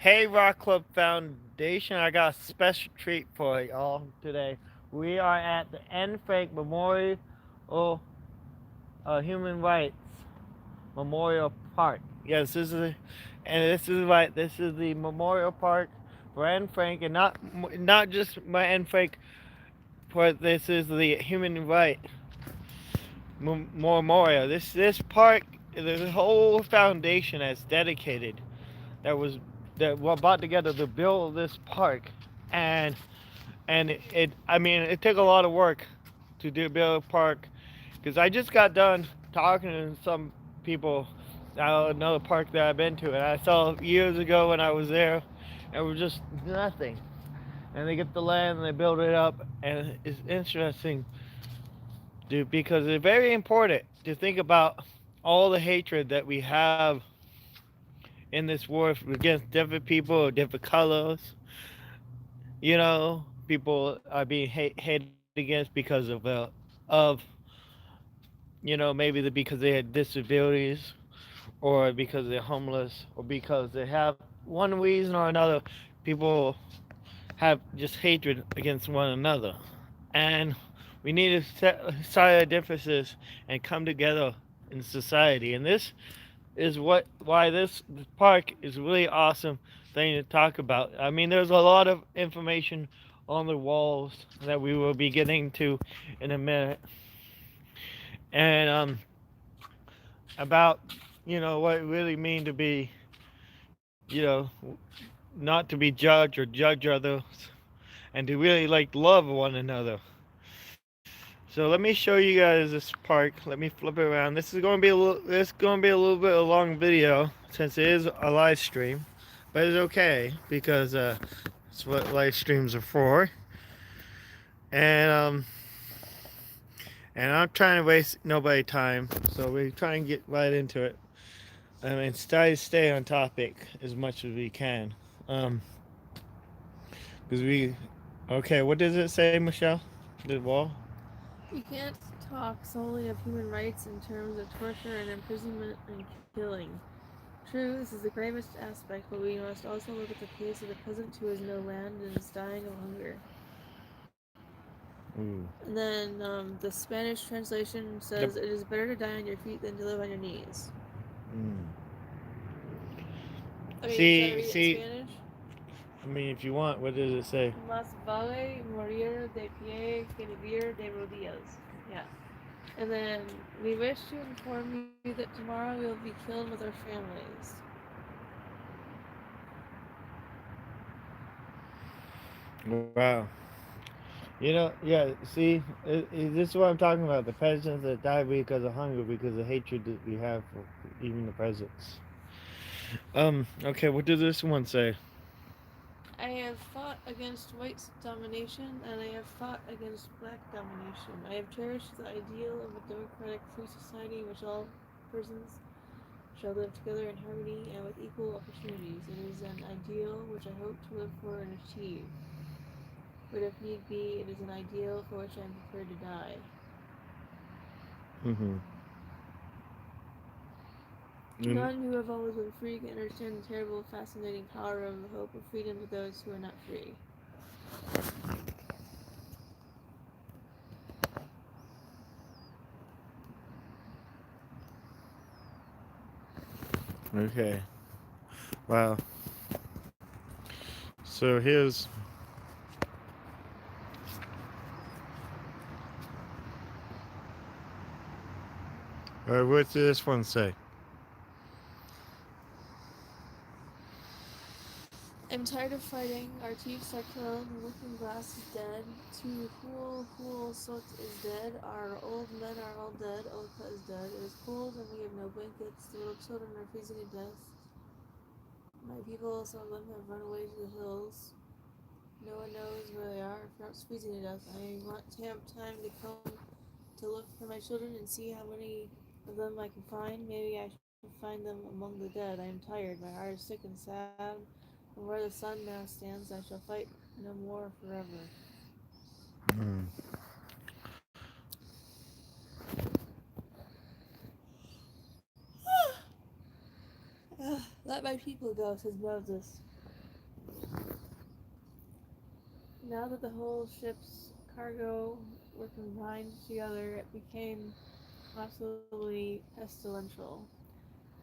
Hey, Rock Club Foundation, I got a special treat for y'all today. We are at the Anne Frank Memorial Human Rights Memorial Park. Yes, this is right. This is the Memorial Park for Anne Frank, and not just my Anne Frank, but this is the Human Right Memorial. This park, the whole foundation that's dedicated that was that were brought together to build this park, and I mean it took a lot of work to do build a park because I just got done talking to some people at another park that I've been to, and I saw years ago when I was there, and it was just nothing. And they get the land and they build it up, and it's interesting, dude, because it's very important to think about all the hatred that we have in this war against different people of different colors. People are being hated against because of maybe because they had disabilities, or because they're homeless, or because they have one reason or another. People have just hatred against one another, and we need to set aside our differences and come together in society. And this is why this park is a really awesome thing to talk about. I mean, there's a lot of information on the walls that we will be getting to in a minute, and about what it really mean to be, you know, not to be judged or judge others, and to really like love one another. So let me show you guys this park. Let me flip it around. This is going to be a little bit a long video since it is a live stream, but it's okay because it's what live streams are for. And and I'm trying to waste nobody time, so we try and get right into it. I mean, stay on topic as much as we can. Um, because we, okay, what does it say, Michelle? The wall. We can't talk solely of human rights in terms of torture and imprisonment and killing. True, this is the gravest aspect, but we must also look at the case of the peasant who has no land and is dying of hunger. Ooh. And then the Spanish translation The, says, "It is better to die on your feet than to live on your knees." mm. I mean, should I See, read it in see. Spanish? I mean, if you want, what does it say? Más vale morir de pie que vivir de rodillas. Yeah. And then, we wish to inform you that tomorrow we will be killed with our families. Wow. Yeah. See, this is what I'm talking about. The peasants that die because of hunger, because of hatred that we have for even the peasants. Okay. What does this one say? I have fought against white domination, and I have fought against black domination. I have cherished the ideal of a democratic free society in which all persons shall live together in harmony and with equal opportunities. It is an ideal which I hope to live for and achieve. But if need be, it is an ideal for which I am prepared to die. Mm-hmm. And, None who have always been free can understand the terrible, fascinating power of the hope of freedom to those who are not free. okay. Wow. So here's. What does this one say? I'm tired of fighting. Our chiefs are killed. The looking glass is dead. To Hul Sot is dead. Our old men are all dead. Olka is dead. It is cold and we have no blankets. The little children are freezing to death. My people, some of them have run away to the hills. No one knows where they are. Perhaps freezing to death. I want to have time to come to look for my children and see how many of them I can find. Maybe I should find them among the dead. I am tired. My heart is sick and sad. From where the sun now stands, I shall fight no more forever. Mm. Let my people go, says Moses. Now that the whole ship's cargo were combined together, it became absolutely pestilential.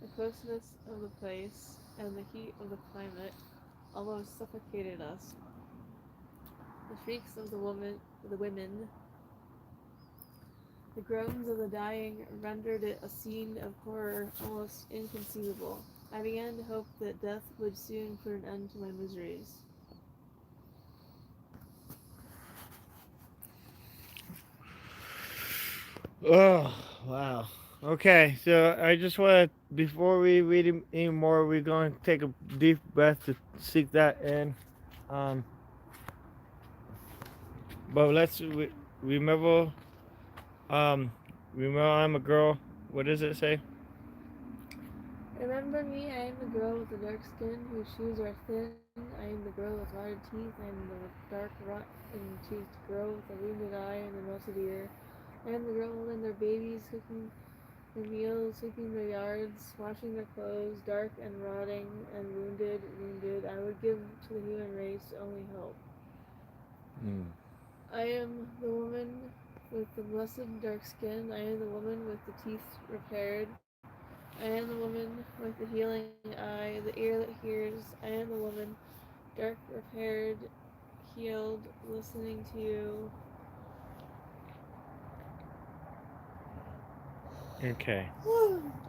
The closeness of the place and the heat of the climate almost suffocated us. The shrieks of the women, the groans of the dying rendered it a scene of horror almost inconceivable. I began to hope that death would soon put an end to my miseries. Oh, wow. Okay, so I just want to, before we read any more, we're going to take a deep breath to seek that in. Um, but remember, um, remember I'm a girl. What does it say? Remember me, I am the girl with the dark skin whose shoes are thin. I am the girl with wide teeth. I am the dark, rotten-toothed girl with the wounded eye and the melted ear. I am the girl holding their babies, cooking their meals, sweeping their yards, washing their clothes, dark and rotting and wounded. I would give to the human race only hope. Mm. I am the woman with the blessed dark skin. I am the woman with the teeth repaired. I am the woman with the healing eye, the ear that hears. I am the woman, dark repaired, healed, listening to you. Okay.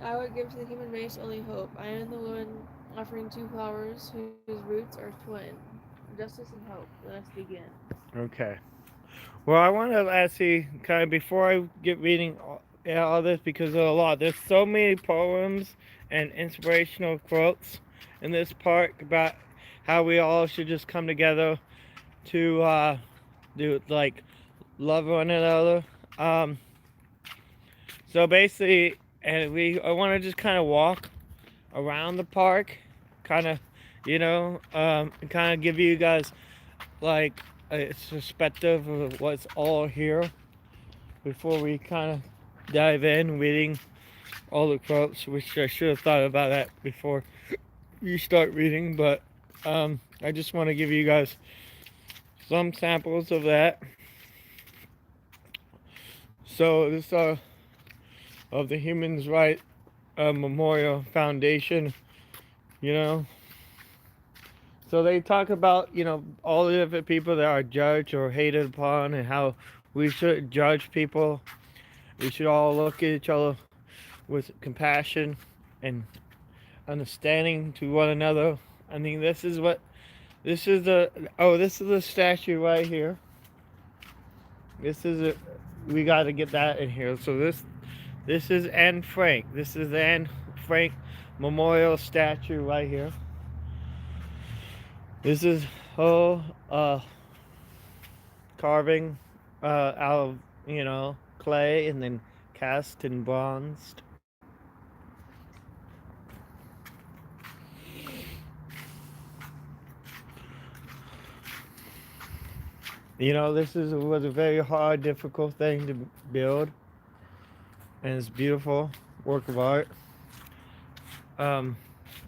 I would give to the human race only hope. I am the woman offering two flowers whose roots are twin. Justice and hope. Let us begin. Okay. Well, I want to actually kind of before I get reading all this because of a lot. There's so many poems and inspirational quotes in this part about how we all should just come together to do like love one another. Um, so basically, and I want to just kind of walk around the park, kind of, kind of give you guys like a perspective of what's all here before we kind of dive in reading all the quotes, which I should have thought about that before you start reading, but I just want to give you guys some samples of that. So this of the Humans Right Memorial Foundation, you know. So they talk about all the different people that are judged or hated upon, and how we shouldn't judge people. We should all look at each other with compassion and understanding to one another. I mean, this is the this is the statue right here. This is a we got to get that in here. So this is Anne Frank. This is the Anne Frank Memorial statue right here. This is her carving out of clay and then cast and bronzed. This was a very hard, difficult thing to build, and it's beautiful work of art. Um,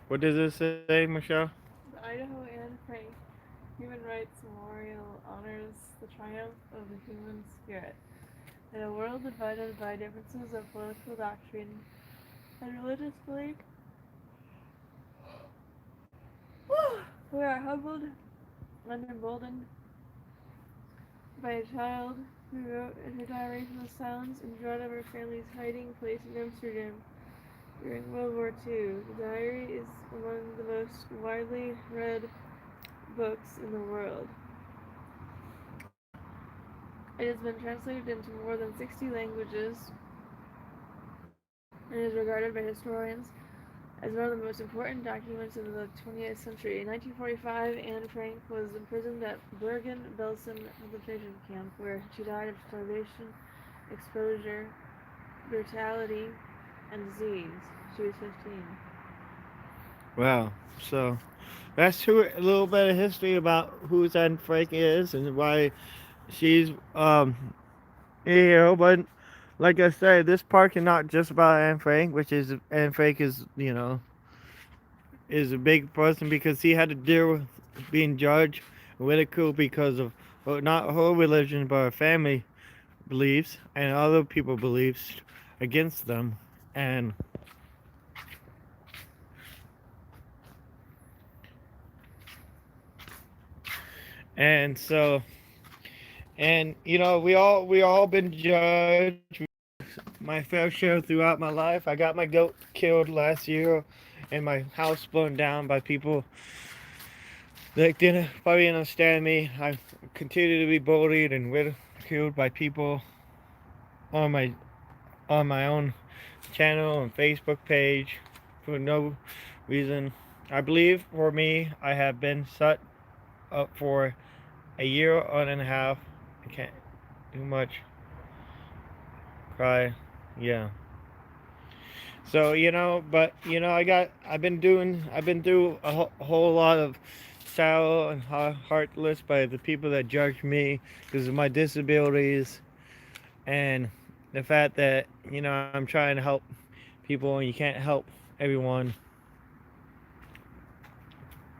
what does it say, Michelle? The Idaho Anne Frank Human Rights Memorial honors the triumph of the human spirit. In a world divided by differences of political doctrine and religious belief, we are humbled and emboldened by a child who wrote in her diary from the sounds and dread of her family's hiding place in Amsterdam during World War II. The diary is among the most widely read books in the world. It has been translated into more than 60 languages and is regarded by historians as one of the most important documents of the 20th century. In 1945, Anne Frank was imprisoned at Bergen-Belsen concentration camp, where she died of starvation, exposure, brutality, and disease. She was 15. Wow. So that's a little bit of history about who Anne Frank is and why she's but like I said, this park is not just about Anne Frank, which is Anne Frank is is a big person because he had to deal with being judged, ridiculed because of not her religion but her family beliefs and other people beliefs against them, and and so and we all been judged. My fair share throughout my life. I got my goat killed last year, and my house burned down by people that didn't probably understand me. I continue to be bullied and ridiculed by people on my own channel and Facebook page for no reason. I believe for me, I have been set up for a year and a half. I can't do much. Cry. Yeah. So I've been through a whole lot of sorrow and heartless by the people that judge me because of my disabilities and the fact that I'm trying to help people and you can't help everyone.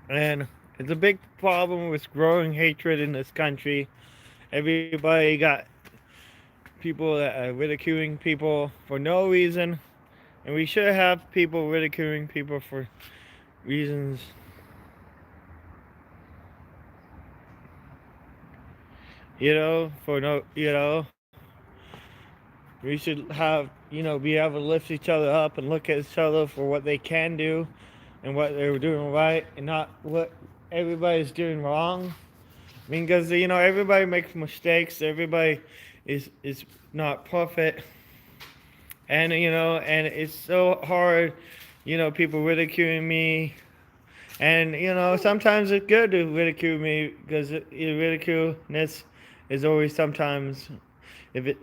And it's a big problem with growing hatred in this country. Everybody got people that are ridiculing people for no reason, and we should have people ridiculing people for reasons. For no, we should have, be able to lift each other up and look at each other for what they can do and what they're doing right and not what everybody's doing wrong. I mean, because, everybody makes mistakes, everybody is not perfect. And it's so hard, people ridiculing me. And, sometimes it's good to ridicule me because ridiculeness is always sometimes, if it,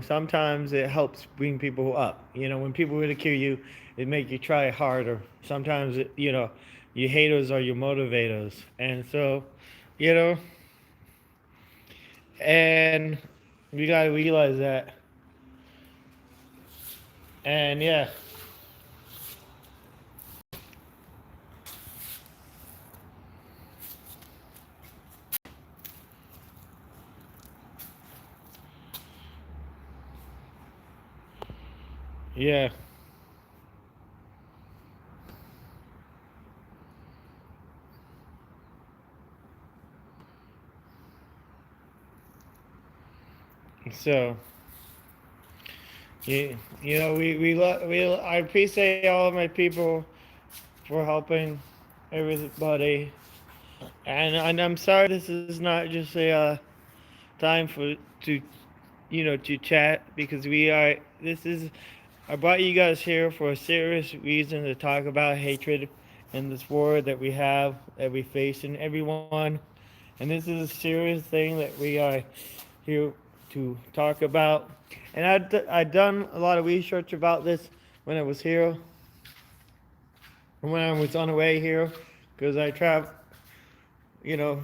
sometimes it helps bring people up. When people ridicule you, it make you try harder. Sometimes, your haters are your motivators. And so, you know, and we got to realize that. And yeah, yeah. So, I appreciate all of my people for helping everybody. And I'm sorry this is not just a time for to to chat because we are this is I brought you guys here for a serious reason to talk about hatred and this war that we face in everyone. And this is a serious thing that we are here to talk about. And I'd done a lot of research about this when I was here, when I was on the way here, because I traveled,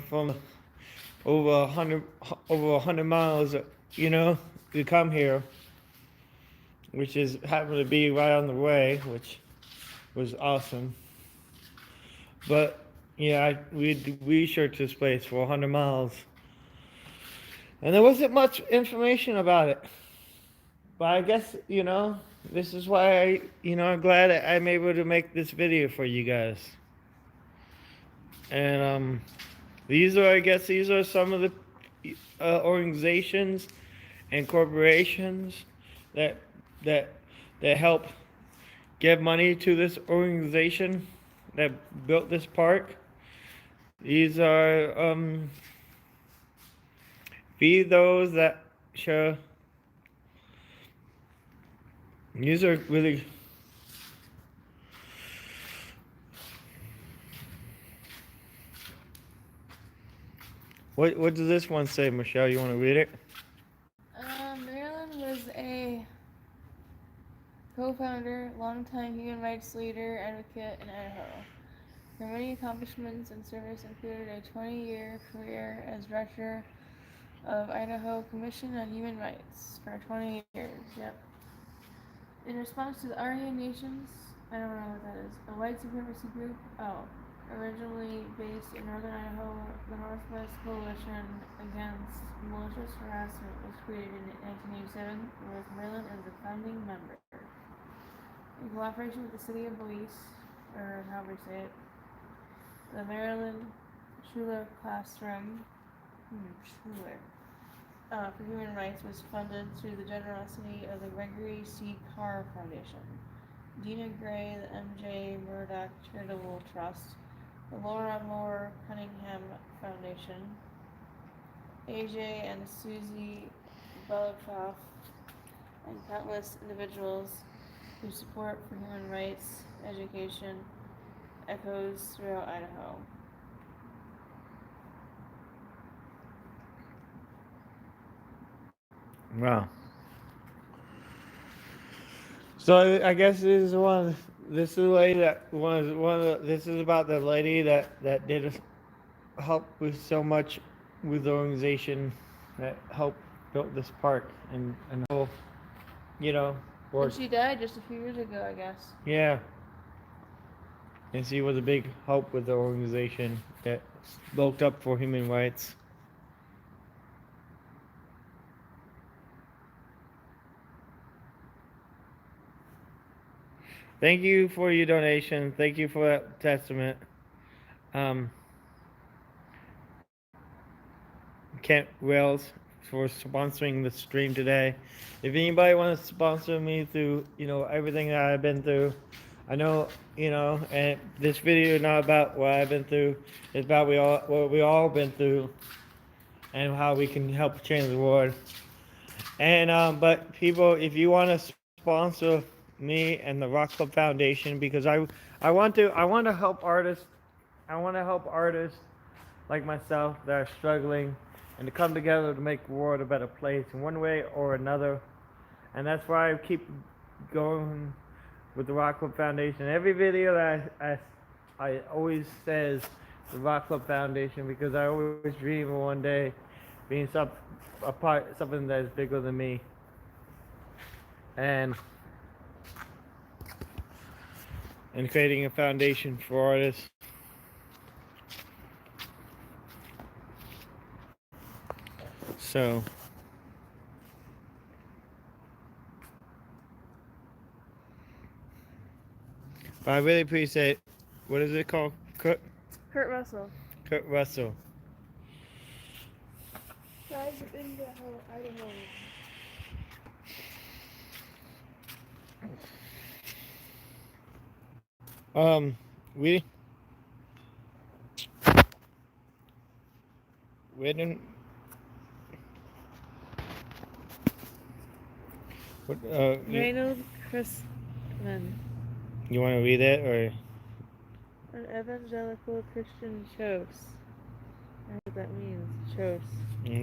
from over 100 miles, you know, to come here, which is happened to be right on the way, which was awesome. But yeah, we researched this place for 100 miles, and there wasn't much information about it. But I guess this is why I'm glad I'm able to make this video for you guys. And these are some of the organizations and corporations that that that help give money to this organization that built this park. These are be those that show. These are really. What does this one say, Michelle? You want to read it? Marilyn was a co-founder, longtime human rights leader, advocate in Idaho. Her many accomplishments and service included a 20-year career as director of Idaho Commission on Human Rights for 20 years. Yep. In response to the Aryan Nations, I don't know what that is, a white supremacy group. Oh, Originally based in northern Idaho, the Northwest Coalition Against Malicious Harassment was created in 1987 with Maryland as a founding member. In cooperation with the City of Louise, or however you say it, the Maryland Schuler Classroom Schuler, for Human Rights was funded through the generosity of the Gregory C. Carr Foundation, Dina Gray, the M.J. Murdoch Charitable Trust, the Laura Moore Cunningham Foundation, AJ and Susie Belotoff, and countless individuals whose support for human rights education echoes throughout Idaho. Wow. So I guess this is one. This is the lady that this is about the lady that did help with so much with the organization that helped built this park and whole, you know, or And she died just a few years ago, I guess. yeah. And she was a big help with the organization that spoke up for human rights. Thank you for your donation. Thank you for that testament. Um, Kent Wells for sponsoring the stream today. If anybody wants to sponsor me through, everything that I've been through, I know, and this video is not about what I've been through. It's about what we all been through, and how we can help change the world. And but people, if you want to sponsor me and the Rock Club Foundation, because I want to help artists. I want to help artists like myself that are struggling and to come together to make the world a better place in one way or another. And that's why I keep going with the Rock Club Foundation. Every video that I always says the Rock Club Foundation, because I always dream of one day being something that is bigger than me. And creating a foundation for artists. So but I really appreciate, what is it called? Kurt Russell. Russell. Guys of Idaho. We didn't. What, Reynold Christman, you want to read it or? an evangelical Christian chose. I don't know what that means. Chose.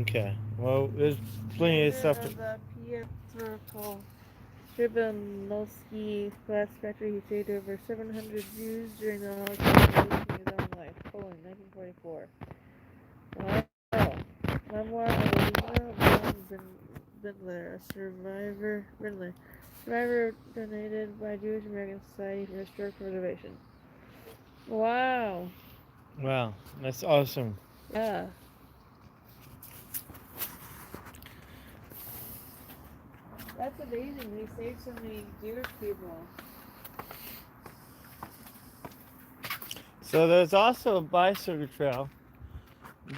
Okay. Well, there's plenty of stuff. Of the Pietropo Tribunalski glass factory, he saved over 700 Jews during the Holocaust, risking his own life. Poland, 1944. Wow. Memoir of Elisa von Bindler, a survivor. Survivor donated by Jewish American Society for Historic Preservation. Wow. Wow, that's awesome. Yeah. That's amazing. They saved so many Jewish people. So there's also a bicycle trail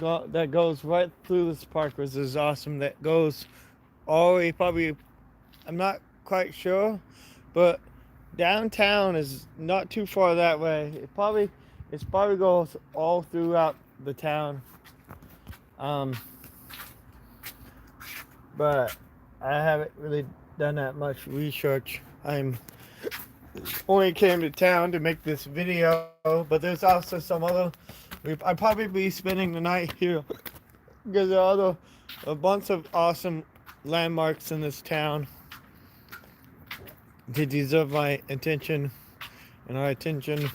that goes right through this park, which is awesome. That goes all the way, probably, I'm not quite sure, but downtown is not too far that way. It probably goes all throughout the town. But I haven't really done that much research. I'm only came to town to make this video, but there's also some other. I'd probably be spending the night here because there are a bunch of awesome landmarks in this town that deserve my attention and our attention.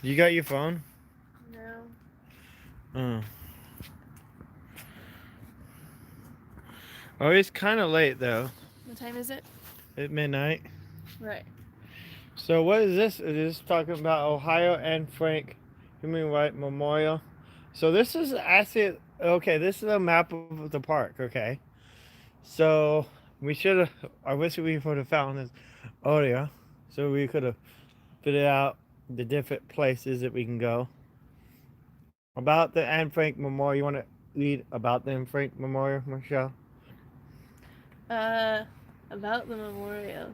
You got your phone? No. Oh, it's kind of late though. What time is it? At midnight. Right. So what is this? It is talking about Ohio Anne Frank Human Rights Memorial. So this is actually okay. This is a map of the park. Okay. So we should have. I wish we would have found this earlier, so we could have figured out the different places that we can go. About the Anne Frank Memorial, you want to read about the Anne Frank Memorial, Michelle? Uh, about the memorial.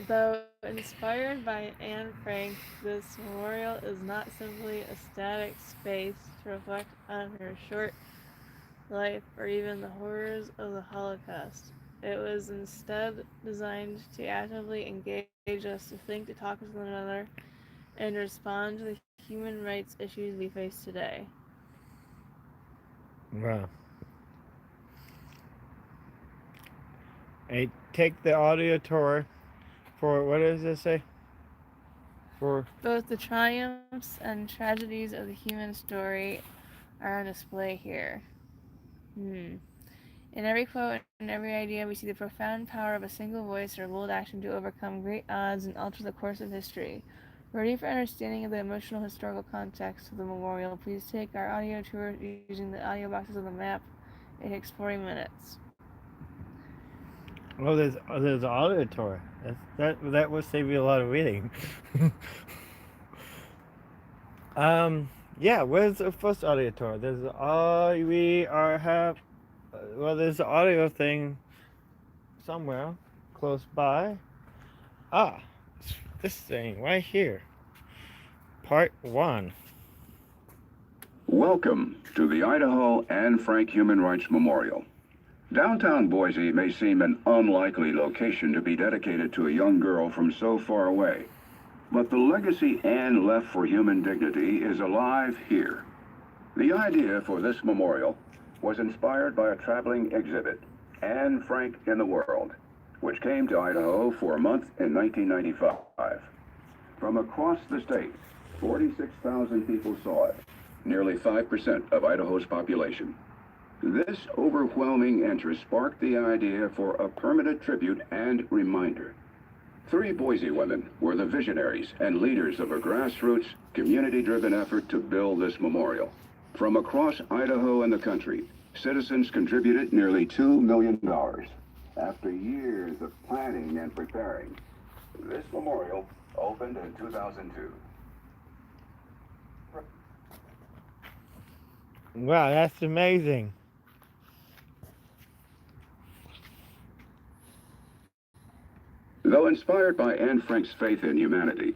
Though inspired by Anne Frank, this memorial is not simply a static space to reflect on her short life or even the horrors of the Holocaust. It was instead designed to actively engage us to think, to talk with one another, and respond to the human rights issues we face today. Wow. Hey, take the audio tour for what does it say? For Both the triumphs and tragedies of the human story are on display here. Hmm. In every quote and every idea, we see the profound power of a single voice or bold action to overcome great odds and alter the course of history. Ready for understanding of the emotional historical context of the memorial, please take our audio tour using the audio boxes of the map. It takes 40 minutes. there's the audio tour. That will save you a lot of reading. Yeah. Where's the first audio tour? There's we are have well there's the audio thing somewhere close by. Ah, this thing right here. Part 1. Welcome to the Idaho Anne Frank Human Rights Memorial. Downtown Boise may seem an unlikely location to be dedicated to a young girl from so far away, but the legacy Anne left for human dignity is alive here. The idea for this memorial was inspired by a traveling exhibit, Anne Frank in the World, which came to Idaho for a month in 1995. From across the state, 46,000 people saw it, nearly 5% of Idaho's population. This overwhelming interest sparked the idea for a permanent tribute and reminder. 3 Boise women were the visionaries and leaders of a grassroots, community-driven effort to build this memorial. From across Idaho and the country, citizens contributed nearly $2 million. After years of planning and preparing, this memorial opened in 2002. Wow, that's amazing. Though inspired by Anne Frank's faith in humanity,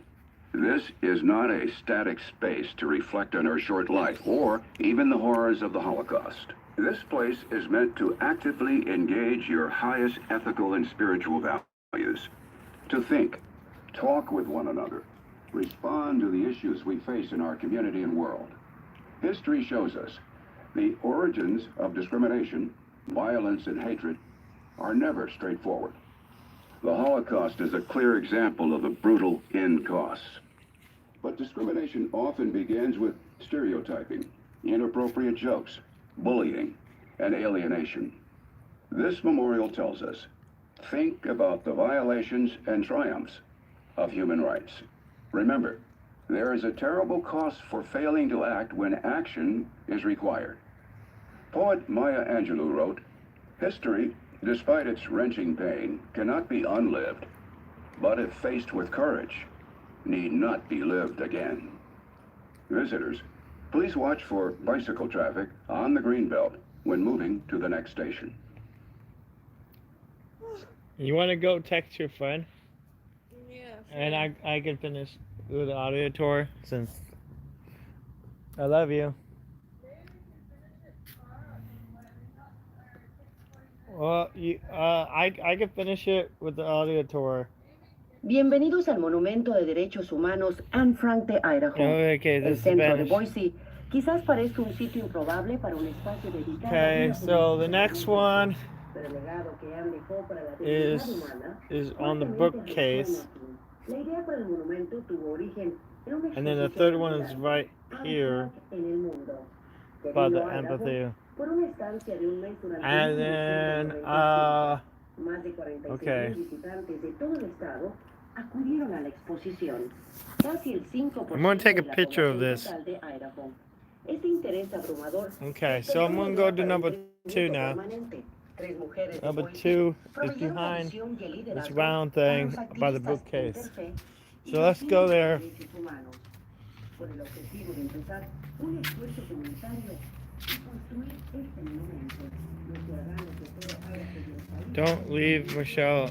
this is not a static space to reflect on her short life or even the horrors of the Holocaust. This place is meant to actively engage your highest ethical and spiritual values, to think, talk with one another, respond to the issues we face in our community and world. History shows us the origins of discrimination, violence, and hatred are never straightforward. The Holocaust is a clear example of the brutal end costs. But discrimination often begins with stereotyping, inappropriate jokes, bullying, and alienation. This memorial tells us, think about the violations and triumphs of human rights. Remember, there is a terrible cost for failing to act when action is required. Poet Maya Angelou wrote, history, despite its wrenching pain, cannot be unlived, but if faced with courage, need not be lived again. Visitors, please watch for bicycle traffic on the greenbelt when moving to the next station. You want to go text your friend? Yeah. And I can finish with the audio tour since I love you. Well, I can finish it with the audio tour. Bienvenidos al Monumento de Derechos Humanos Anne Frank de Idaho. Okay, El this is centro de Spanish. Boise quizás parezca un sitio improbable para un espacio dedicado a Okay, una so the next one pero el legado que Anne dejó para la is dignidad humana is on the fuertemente bookcase, resuena aquí. La idea para el monumento tuvo origen en una and then the exposición third one is titulada right Anne here Frank en el mundo, que by vino the a Idaho amphitheater. por una estancia de un mes durante And then, 1995. Más de 46,000 okay. visitantes de todo el estado acudieron a la exposición. Casi el 5% I'm going to take a de la picture of población this. total de Idaho. Este interés abrumador Okay, so I'm going to go to number 2 now. permanente. Tres mujeres de Number Boise 2 is proveyeron la behind visión y el this liderazgo round para thing los by the activistas bookcase. interfe y So let's go there. derechos humanos, con el objetivo de empezar un esfuerzo comunitario y construir este monumento. Los ciudadanos de todas partes del país Don't leave, Michelle.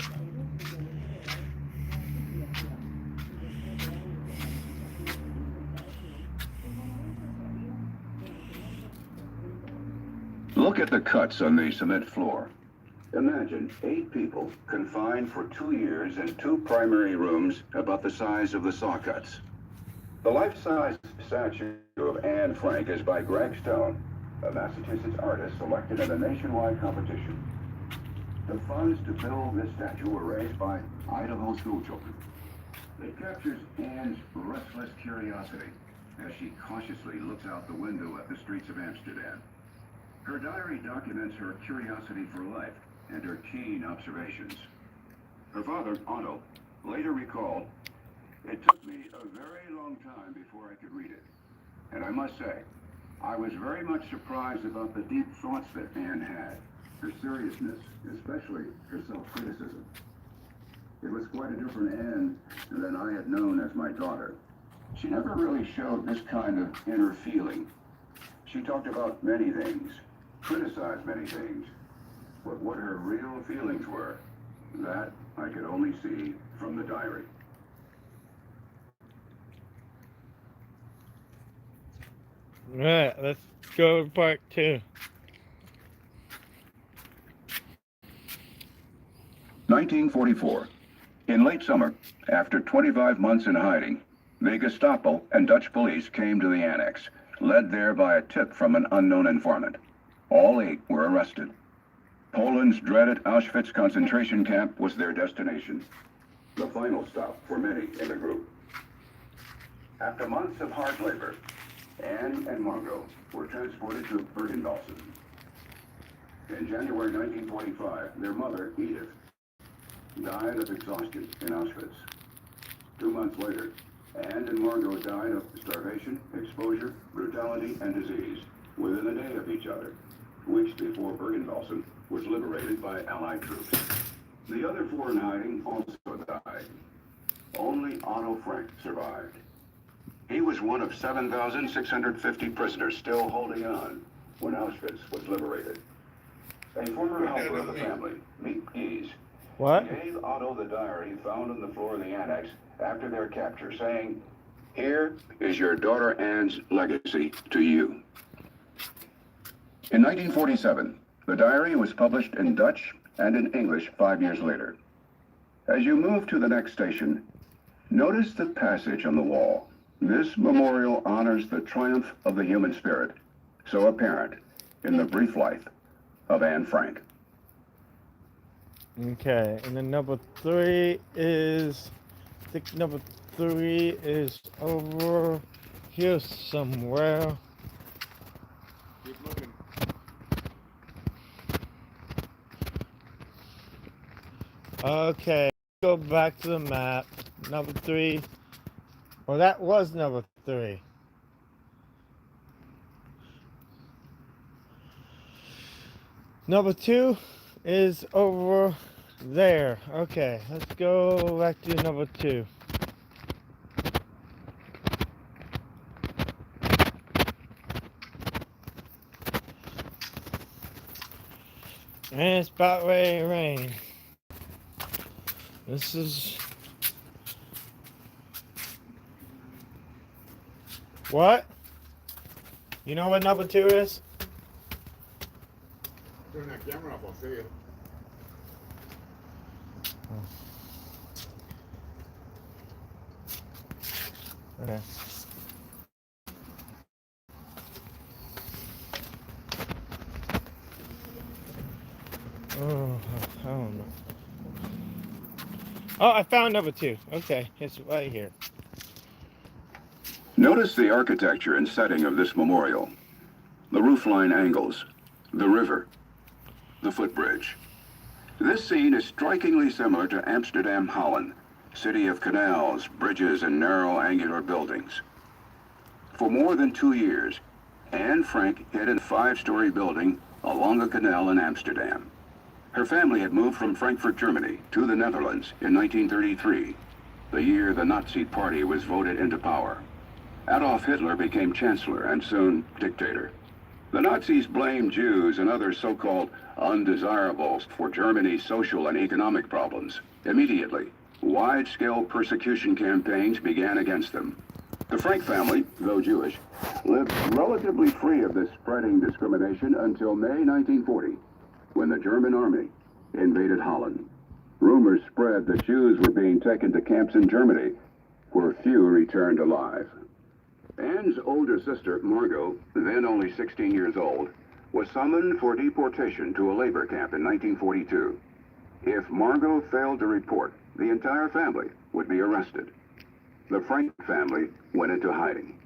Look at the cuts on the cement floor. Imagine 8 people confined for 2 years in 2 primary rooms about the size of the saw cuts. The life-size statue of Anne Frank is by Greg Stone, a Massachusetts artist selected in a nationwide competition. The funds to build this statue were raised by Idaho schoolchildren. It captures Anne's restless curiosity as she cautiously looks out the window at the streets of Amsterdam. Her diary documents her curiosity for life and her keen observations. Her father, Otto, later recalled, "It took me a very long time before I could read it. And I must say, I was very much surprised about the deep thoughts that Anne had, her seriousness, especially her self-criticism. It was quite a different Anne than I had known as my daughter. She never really showed this kind of inner feeling. She talked about many things, criticized many things, but what her real feelings were, that I could only see from the diary." All right, let's go to part 2. 1944. In late summer, after 25 months in hiding, the Gestapo and Dutch police came to the annex, led there by a tip from an unknown informant. All 8 were arrested. Poland's dreaded Auschwitz concentration camp was their destination, the final stop for many in the group. After months of hard labor, Anne and Margot were transported to Bergen-Belsen. In January 1945, their mother, Edith, died of exhaustion in Auschwitz. 2 months later, Anne and Margot died of starvation, exposure, brutality, and disease within a day of each other, weeks before Bergen-Belsen was liberated by Allied troops. The other 4 in hiding also died. Only Otto Frank survived. He was one of 7,650 prisoners still holding on when Auschwitz was liberated. A former helper of the family, Meek Gies, What? gave Otto the diary found on the floor of the annex after their capture, saying, "Here is your daughter Anne's legacy to you." In 1947, the diary was published in Dutch and in English 5 years later. As you move to the next station, notice the passage on the wall. This memorial honors the triumph of the human spirit, so apparent in the brief life of Anne Frank. Okay, and then number 3 is, I think number 3 is over here somewhere. Keep looking. Okay, go back to the map. Number 3. Well, that was number 3. Number 2 is over there. Okay, let's go back to number 2. And it's about ready to rain. This is... What? You know what number 2 is? Turn that camera off, I'll show you. Okay. Oh, I don't know. Oh, I found number 2. Okay, it's right here. Notice the architecture and setting of this memorial. The roofline angles, The river, the footbridge. This scene is strikingly similar to Amsterdam, Holland, city of canals, bridges, and narrow angular buildings. For more than 2 years, Anne Frank hid in a 5-story building along a canal in Amsterdam. Her family had moved from Frankfurt, Germany, to the Netherlands in 1933, the year the Nazi Party was voted into power. Adolf Hitler became chancellor and soon dictator. The Nazis blamed Jews and other so-called undesirables for Germany's social and economic problems. Immediately, wide-scale persecution campaigns began against them. The Frank family, though Jewish, lived relatively free of this spreading discrimination until May 1940, when the German army invaded Holland. Rumors spread that Jews were being taken to camps in Germany, where few returned alive. Anne's older sister, Margot, then only 16 years old, was summoned for deportation to a labor camp in 1942. If Margot failed to report, the entire family would be arrested. The Frank family went into hiding.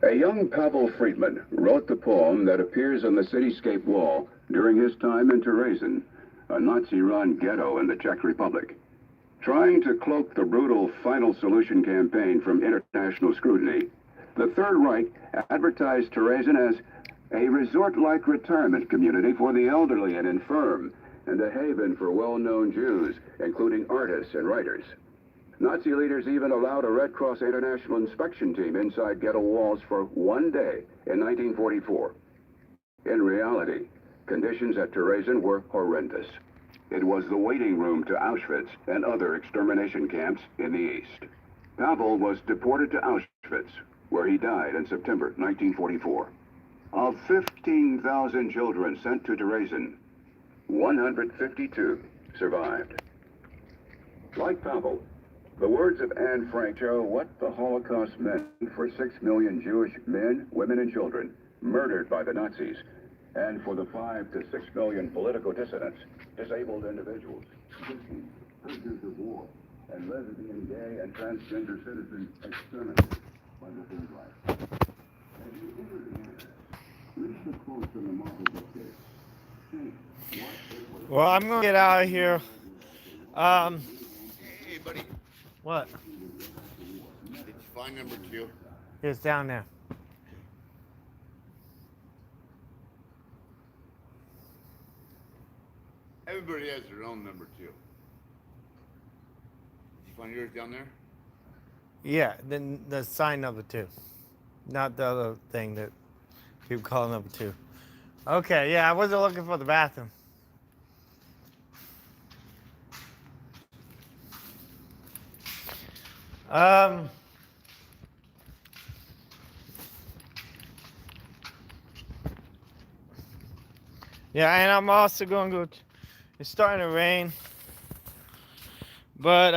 A young Pavel Friedman wrote the poem that appears on the cityscape wall during his time in Terezin, a Nazi-run ghetto in the Czech Republic. Trying to cloak the brutal Final Solution campaign from international scrutiny, the Third Reich advertised Terezin as a resort-like retirement community for the elderly and infirm, and a haven for well-known Jews, including artists and writers. Nazi leaders even allowed a Red Cross International inspection team inside ghetto walls for 1 day in 1944. In reality, conditions at Terezin were horrendous. It was the waiting room to Auschwitz and other extermination camps in the East. Pavel was deported to Auschwitz, where he died in September 1944. Of 15,000 children sent to Terezin, 152 survived. Like Pavel, the words of Anne Frank show what the Holocaust meant for 6 million Jewish men, women, and children murdered by the Nazis, and for the 5 to 6 million political dissidents, disabled individuals, prisoners of war, and lesbian, gay, and transgender citizens exterminated by the Third Reich. As you enter the internet, read the quotes from the model book this. Think what it was. Well, I'm gonna get out of here. Hey, buddy, What? did you find number 2? It's down there. Everybody has their own number 2. Did you find yours down there? Yeah, then the sign number 2, not the other thing that people call number 2. Okay, yeah, I wasn't looking for the bathroom. Yeah, and I'm also going to go. It's starting to rain, but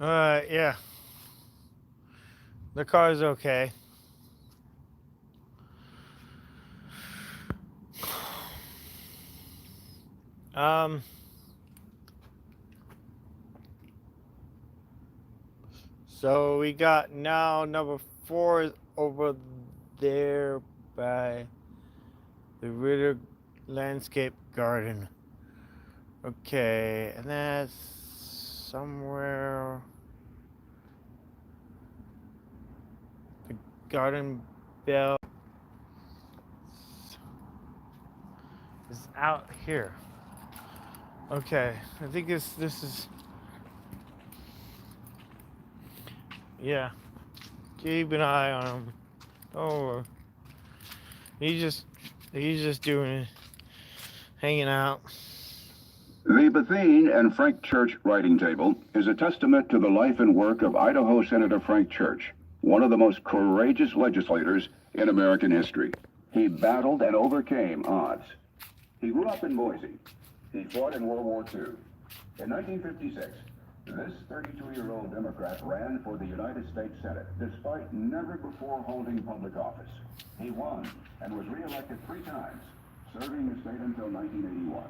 yeah, the car's okay. So we got now number 4 is over there by the Ritter Landscape Garden. Okay, and that's somewhere. The Garden Bell is out here. Okay, I think this is. Yeah, keep an eye on him. Oh, he's just doing it, hanging out. The Bethune and Frank Church writing table is a testament to the life and work of Idaho Senator Frank Church, one of the most courageous legislators in American history. He battled and overcame odds. He grew up in Boise. He fought in World War II. In 1956, this 32-year-old Democrat ran for the United States Senate, despite never before holding public office. He won and was reelected 3 times, serving the state until 1981.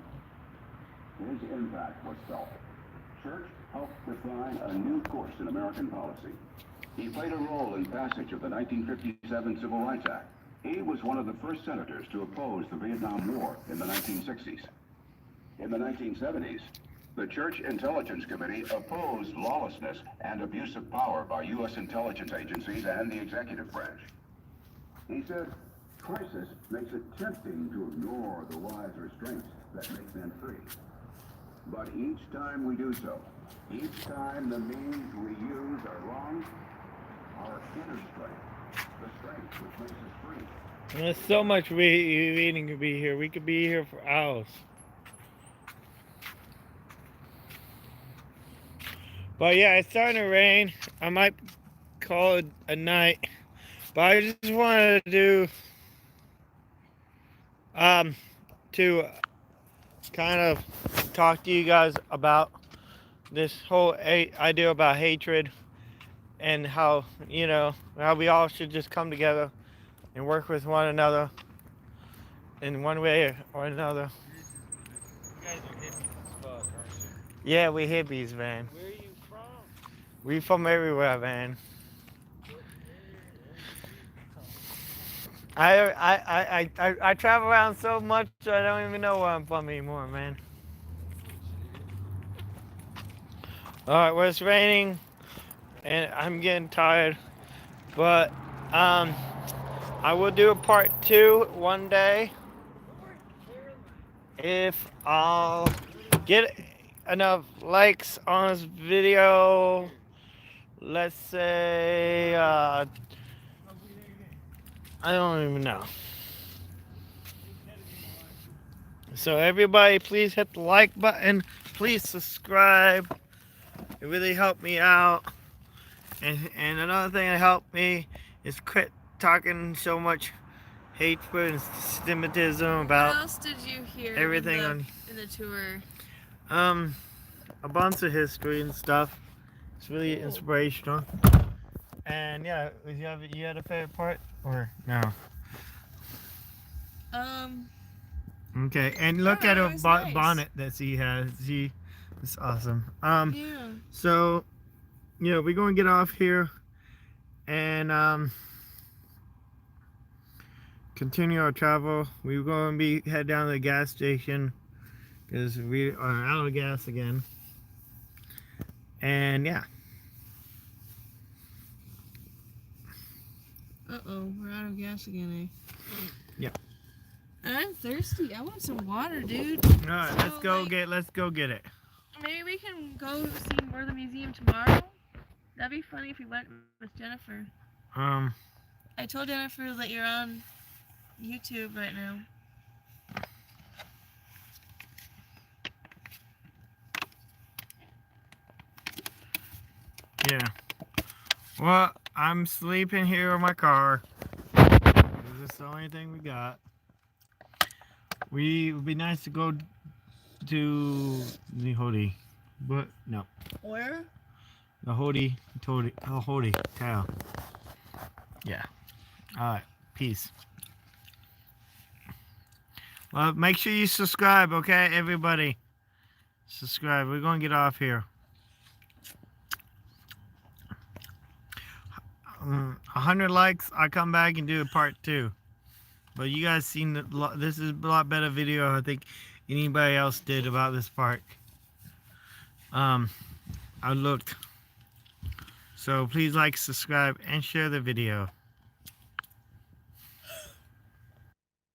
his impact was felt. Church helped define a new course in American policy. He played a role in passage of the 1957 Civil Rights Act. He was one of the first senators to oppose the Vietnam War in the 1960s. In the 1970s, the Church Intelligence Committee opposed lawlessness and abuse of power by U.S. intelligence agencies and the executive branch. He said, crisis makes it tempting to ignore the wise restraints that make men free. But each time we do so, each time the means we use are wrong, our inner strength, the strength which makes us free. There's so much reading to be here. We could be here for hours. But yeah, it's starting to rain. I might call it a night. But I just wanted to do to kind of talk to you guys about this whole idea about hatred and how, you know, how we all should just come together and work with one another in one way or another. You guys are hippies as fuck, aren't you? Yeah, we hippies, man. Where are you from? We from everywhere, man. I travel around so much I don't even know where I'm from anymore, man. Alright, well, it's raining and I'm getting tired, but I will do a part 2 one day if I'll get enough likes on this video. Let's say I don't even know. So everybody, please hit the like button. Please subscribe. It really helped me out. And another thing that helped me is quit talking so much hatred and stigmatism about What else did you hear everything in the tour? a bunch of history and stuff. It's really inspirational. And yeah, you had a favorite part or no? Okay, and look Yeah, at it her was nice. bonnet that she has. It's awesome. Yeah. So, you know, we're gonna get off here and continue our travel. We're gonna head down to the gas station because we are out of gas again. And yeah. Uh-oh, we're out of gas again, eh? Yeah. I'm thirsty. I want some water, dude. All right, let's So, go get it. Maybe we can go see more of the museum tomorrow. That'd be funny if we went with Jennifer. I told Jennifer that you're on YouTube right now. Yeah. Well, I'm sleeping here in my car. This is the only thing we got. It would be nice to go to the Hody, but no. Where? The Hody town. Yeah. Alright, peace. Well, make sure you subscribe, okay, everybody? Subscribe. We're going to get off here. 100 likes, I'll come back and do a part 2. But you guys seen this is a lot better video I think anybody else did about this park. I looked. So please like, subscribe, and share the video.